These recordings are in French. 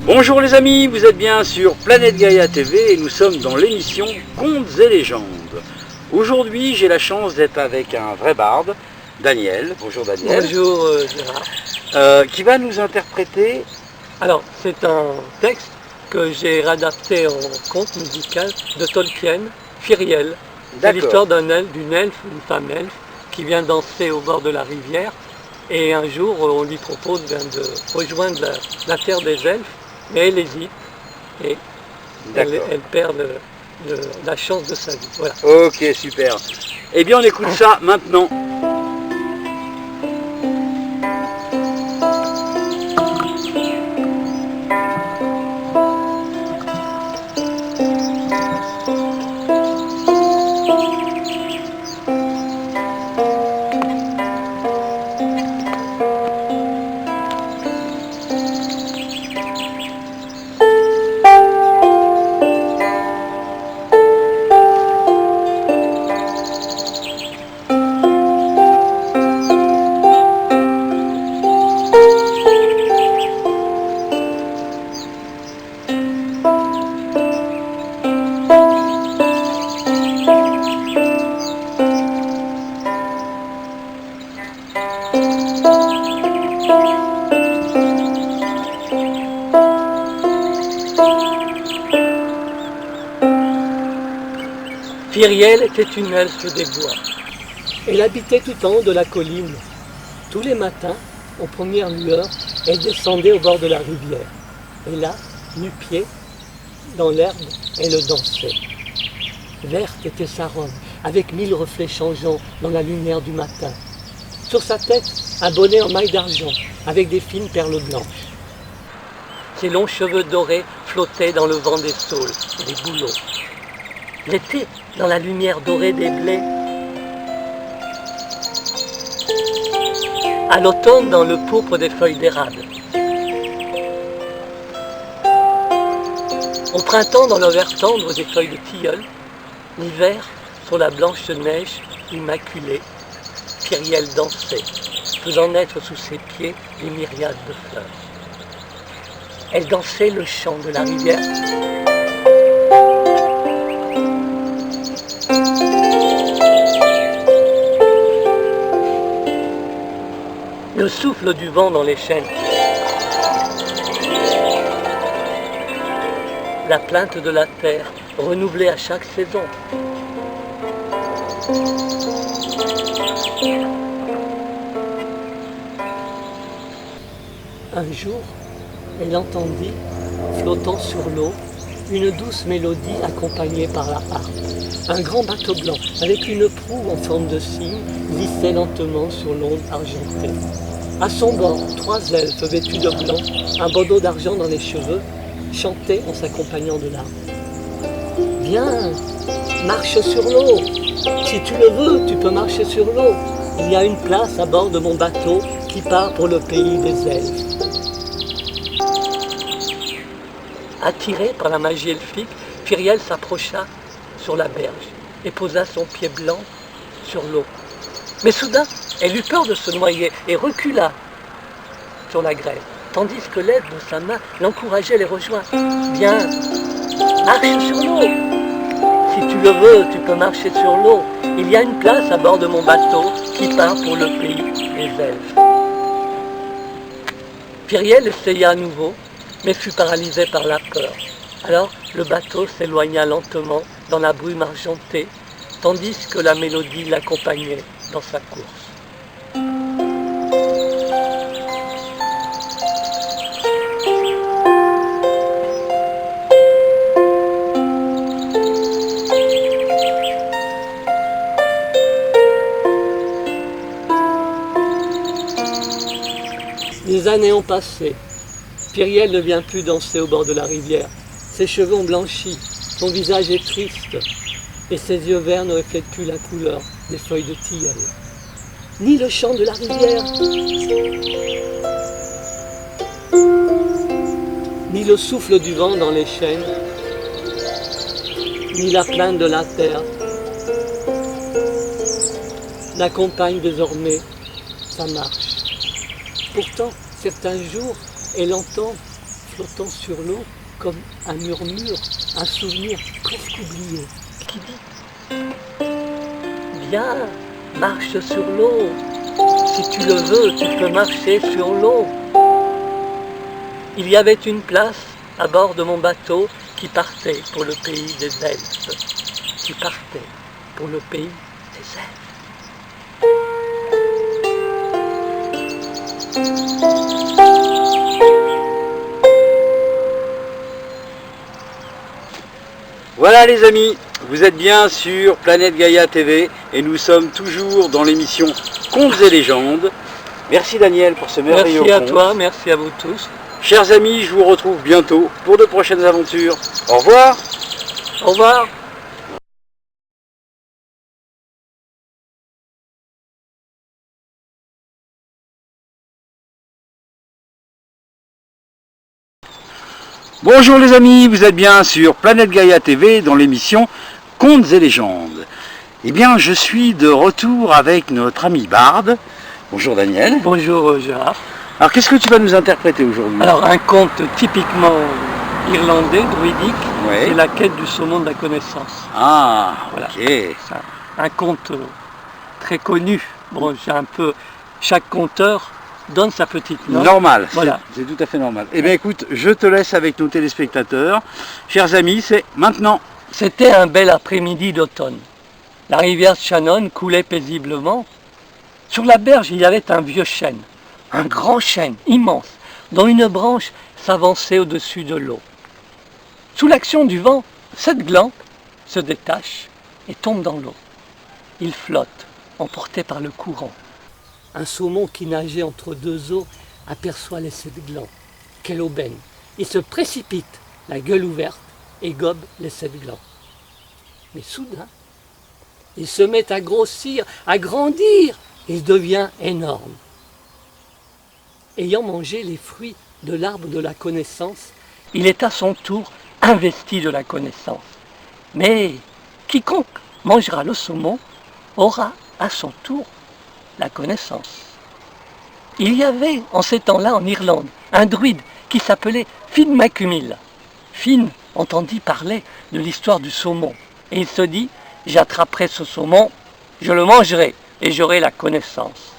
Bonjour les amis, vous êtes bien sur Planète Gaïa TV et nous sommes dans l'émission Contes et légendes. Aujourd'hui, j'ai la chance d'être avec un vrai barde, Daniel. Bonjour Daniel. Bonjour Gérard. Qui va nous interpréter. Alors, c'est un texte que j'ai réadapté en conte musical de Tolkien, Firiel. C'est l'histoire d'une elfe, une femme elfe, qui vient danser au bord de la rivière. Et un jour, on lui propose de rejoindre la terre des elfes, mais elle hésite et elle perd la chance de sa vie. Voilà. Ok, super. Eh bien, on écoute ça maintenant. Firiel était une elfe des bois. Elle habitait tout en haut de la colline. Tous les matins, aux premières lueurs, elle descendait au bord de la rivière. Et là, nu-pied, dans l'herbe, elle dansait. Verte était sa robe, avec 1000 reflets changeants dans la lumière du matin. Sur sa tête, un bonnet en maille d'argent, avec des fines perles blanches. Ses longs cheveux dorés flottaient dans le vent des saules et des bouleaux. L'été, dans la lumière dorée des blés. À l'automne, dans le pourpre des feuilles d'érable. Au printemps, dans le vert tendre des feuilles de tilleul. L'hiver, sur la blanche neige immaculée, Firiel dansait, faisant naître sous ses pieds des myriades de fleurs. Elle dansait le chant de la rivière. Le souffle du vent dans les chênes, la plainte de la terre, renouvelée à chaque saison. Un jour, elle entendit, flottant sur l'eau, une douce mélodie accompagnée par la harpe. Un grand bateau blanc, avec une proue en forme de cygne, glissait lentement sur l'onde argentée. À son bord, 3 elfes vêtus de blanc, un bandeau d'argent dans les cheveux, chantaient en s'accompagnant de larmes. « Viens, marche sur l'eau. Si tu le veux, tu peux marcher sur l'eau. Il y a une place à bord de mon bateau qui part pour le pays des elfes. » Attirée par la magie elfique, Firiel s'approcha sur la berge et posa son pied blanc sur l'eau. Mais soudain, elle eut peur de se noyer et recula sur la grève, tandis que l'aide de sa main l'encourageait à les rejoindre. « Viens, marche sur l'eau. Si tu le veux, tu peux marcher sur l'eau. Il y a une place à bord de mon bateau qui part pour le pays des elfes. » Firiel essaya à nouveau, mais fut paralysé par la peur. Alors le bateau s'éloigna lentement dans la brume argentée, tandis que la mélodie l'accompagnait dans sa course. Les années ont passé. Firiel ne vient plus danser au bord de la rivière. Ses cheveux ont blanchi, son visage est triste, et ses yeux verts ne reflètent plus la couleur des feuilles de tilleul. Ni le chant de la rivière, ni le souffle du vent dans les chênes, ni la plainte de la terre n'accompagne désormais sa marche. Pourtant, certains jours, elle entend flottant sur l'eau comme un murmure, un souvenir presque oublié, qui dit « Viens, marche sur l'eau, si tu le veux, tu peux marcher sur l'eau. » Il y avait une place à bord de mon bateau qui partait pour le pays des elfes, qui partait pour le pays des elfes. Voilà les amis, vous êtes bien sur Planète Gaïa TV et nous sommes toujours dans l'émission Contes et légendes. Merci Daniel pour ce merveilleux conte. Merci à toi, merci à vous tous. Chers amis, je vous retrouve bientôt pour de prochaines aventures. Au revoir. Au revoir. Bonjour les amis, vous êtes bien sur Planète Gaïa TV dans l'émission Contes et légendes. Eh bien, je suis de retour avec notre ami Barde. Bonjour Daniel. Bonjour Gérard. Alors, qu'est-ce que tu vas nous interpréter aujourd'hui? Alors, un conte typiquement irlandais, druidique, Ouais. c'est la quête du saumon de la connaissance. Ah, Voilà. ok. C'est un conte très connu. Bon, chaque conteur donne sa petite note. Normal, Voilà. c'est tout à fait normal. Eh bien écoute, je te laisse avec nos téléspectateurs. Chers amis, c'est maintenant. C'était un bel après-midi d'automne. La rivière Shannon coulait paisiblement. Sur la berge, il y avait un vieux chêne, un grand chêne immense, dont une branche s'avançait au-dessus de l'eau. Sous l'action du vent, cette gland se détache et tombe dans l'eau. Il flotte, emporté par le courant. Un saumon qui nageait entre deux eaux aperçoit les sept glands. Quelle aubaine! Il se précipite, la gueule ouverte, et gobe les sept glands. Mais soudain, il se met à grossir, à grandir. Il devient énorme. Ayant mangé les fruits de l'arbre de la connaissance, il est à son tour investi de la connaissance. Mais quiconque mangera le saumon aura à son tour la connaissance. Il y avait en ces temps-là en Irlande un druide qui s'appelait Finn MacCumil. Finn entendit parler de l'histoire du saumon et il se dit « J'attraperai ce saumon, je le mangerai et j'aurai la connaissance. »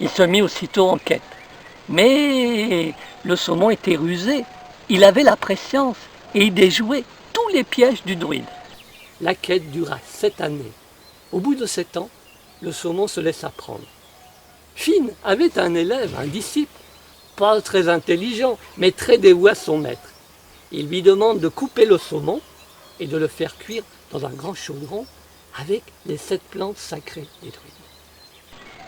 Il se mit aussitôt en quête. Mais le saumon était rusé, il avait la prescience et il déjouait tous les pièges du druide. La quête dura 7 années. Au bout de 7 ans, le saumon se laissa prendre. Finn avait un élève, un disciple, pas très intelligent, mais très dévoué à son maître. Il lui demande de couper le saumon et de le faire cuire dans un grand chaudron avec les 7 plantes sacrées des druides.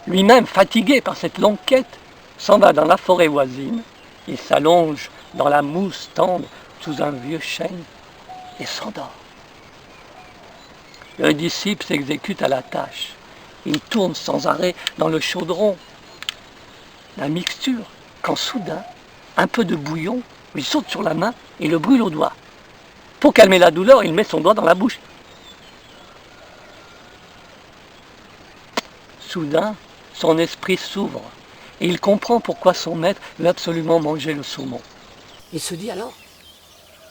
Lui-même, fatigué par cette longue quête, s'en va dans la forêt voisine. Il s'allonge dans la mousse tendre sous un vieux chêne et s'endort. Le disciple s'exécute à la tâche. Il tourne sans arrêt dans le chaudron la mixture, quand soudain, un peu de bouillon lui saute sur la main et le brûle au doigt. Pour calmer la douleur, il met son doigt dans la bouche. Soudain, son esprit s'ouvre et il comprend pourquoi son maître veut absolument manger le saumon. Il se dit alors,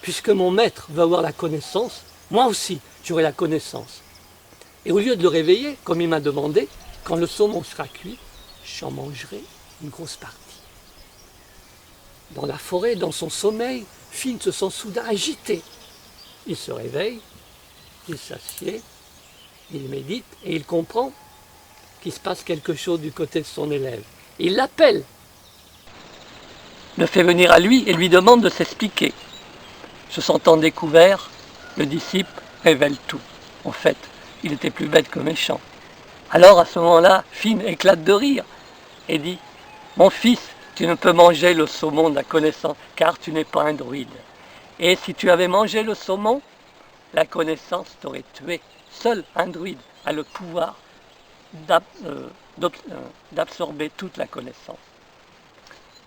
puisque mon maître veut avoir la connaissance, moi aussi j'aurai la connaissance. Et au lieu de le réveiller, comme il m'a demandé, quand le saumon sera cuit, j'en mangerai une grosse partie. Dans la forêt, dans son sommeil, Finn se sent soudain agité. Il se réveille, il s'assied, il médite et il comprend qu'il se passe quelque chose du côté de son élève. Il l'appelle, le fait venir à lui et lui demande de s'expliquer. Se sentant découvert, le disciple révèle tout. En fait, il était plus bête que méchant. Alors à ce moment-là, Finn éclate de rire et dit « Mon fils, tu ne peux manger le saumon de la connaissance car tu n'es pas un druide. Et si tu avais mangé le saumon, la connaissance t'aurait tué. Seul un druide a le pouvoir d'absorber toute la connaissance. »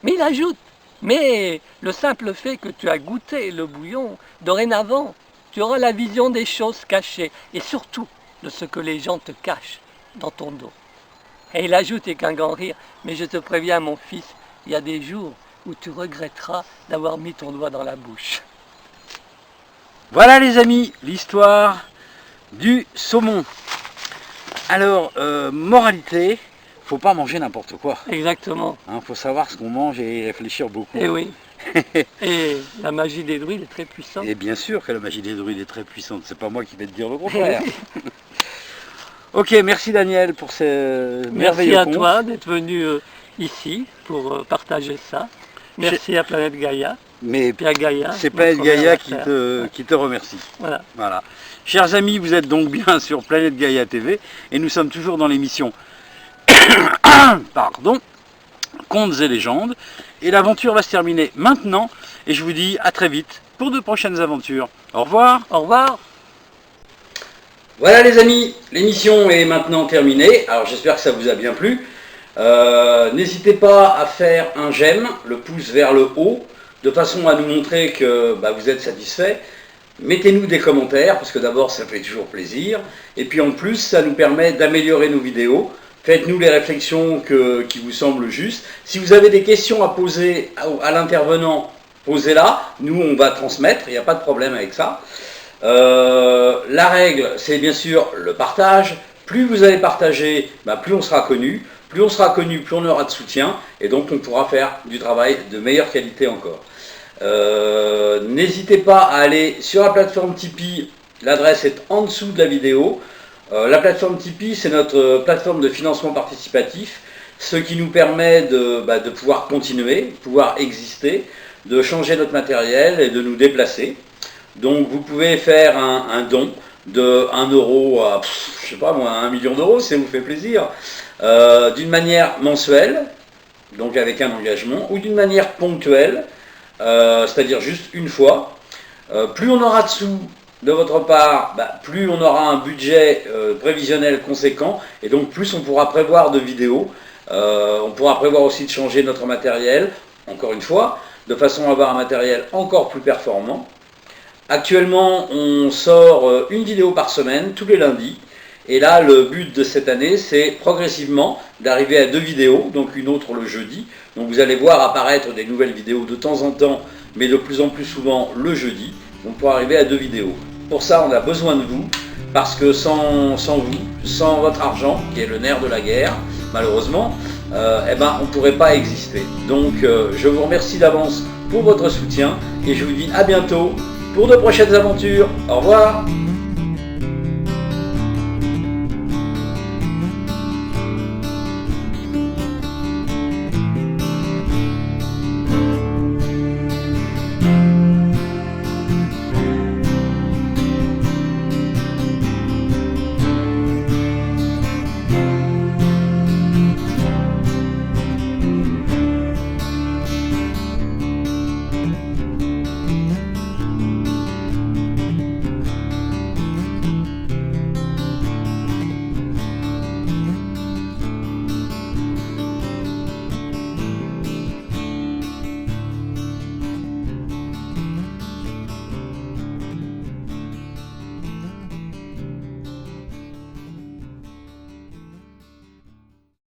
Mais il ajoute, mais le simple fait que tu as goûté le bouillon, dorénavant, tu auras la vision des choses cachées et surtout de ce que les gens te cachent dans ton dos. Et il ajoute avec un grand rire, mais je te préviens mon fils, il y a des jours où tu regretteras d'avoir mis ton doigt dans la bouche. Voilà les amis, l'histoire du saumon. Alors, moralité, faut pas manger n'importe quoi. Exactement. Faut savoir ce qu'on mange et réfléchir beaucoup. Et oui. Et la magie des druides est très puissante. Et bien sûr que la magie des druides est très puissante, c'est pas moi qui vais te dire le contraire. Ok, merci Daniel pour ce merveilleux Merci à conte. toi d'être venu ici pour partager ça. Merci à Planète Gaïa. Mais Puis à Gaïa. c'est Planète Gaïa qui te remercie. Voilà. Chers amis, vous êtes donc bien sur Planète Gaïa TV et nous sommes toujours dans l'émission pardon, Contes et légendes. Et l'aventure va se terminer maintenant et je vous dis à très vite pour de prochaines aventures. Au revoir. Au revoir. Voilà les amis, l'émission est maintenant terminée. Alors j'espère que ça vous a bien plu. N'hésitez pas à faire un j'aime, le pouce vers le haut, de façon à nous montrer que vous êtes satisfait. Mettez-nous des commentaires, parce que d'abord ça fait toujours plaisir. Et puis en plus, ça nous permet d'améliorer nos vidéos. Faites-nous les réflexions qui vous semblent justes. Si vous avez des questions à poser à l'intervenant, posez-la. Nous, on va transmettre, il n'y a pas de problème avec ça. La règle, c'est bien sûr le partage. Plus vous allez partager, plus on sera connu. Plus on sera connu, plus on aura de soutien. Et donc, on pourra faire du travail de meilleure qualité encore. N'hésitez pas à aller sur la plateforme Tipeee. L'adresse est en dessous de la vidéo. La plateforme Tipeee, c'est notre plateforme de financement participatif, ce qui nous permet de pouvoir continuer, pouvoir exister, de changer notre matériel et de nous déplacer. Donc vous pouvez faire un don de 1 euro à, je sais pas moi, 1 million d'euros, si ça vous fait plaisir, d'une manière mensuelle, donc avec un engagement, ou d'une manière ponctuelle, c'est-à-dire juste une fois. Plus on aura de sous de votre part, plus on aura un budget prévisionnel conséquent, et donc plus on pourra prévoir de vidéos. On pourra prévoir aussi de changer notre matériel, encore une fois, de façon à avoir un matériel encore plus performant. Actuellement, on sort une vidéo par semaine, tous les lundis. Et là, le but de cette année, c'est progressivement d'arriver à 2 vidéos, donc une autre le jeudi. Donc vous allez voir apparaître des nouvelles vidéos de temps en temps, mais de plus en plus souvent le jeudi. Donc pour arriver à 2 vidéos. Pour ça, on a besoin de vous, parce que sans vous, sans votre argent, qui est le nerf de la guerre, malheureusement, on ne pourrait pas exister. Donc je vous remercie d'avance pour votre soutien, et je vous dis à bientôt pour de prochaines aventures. Au revoir.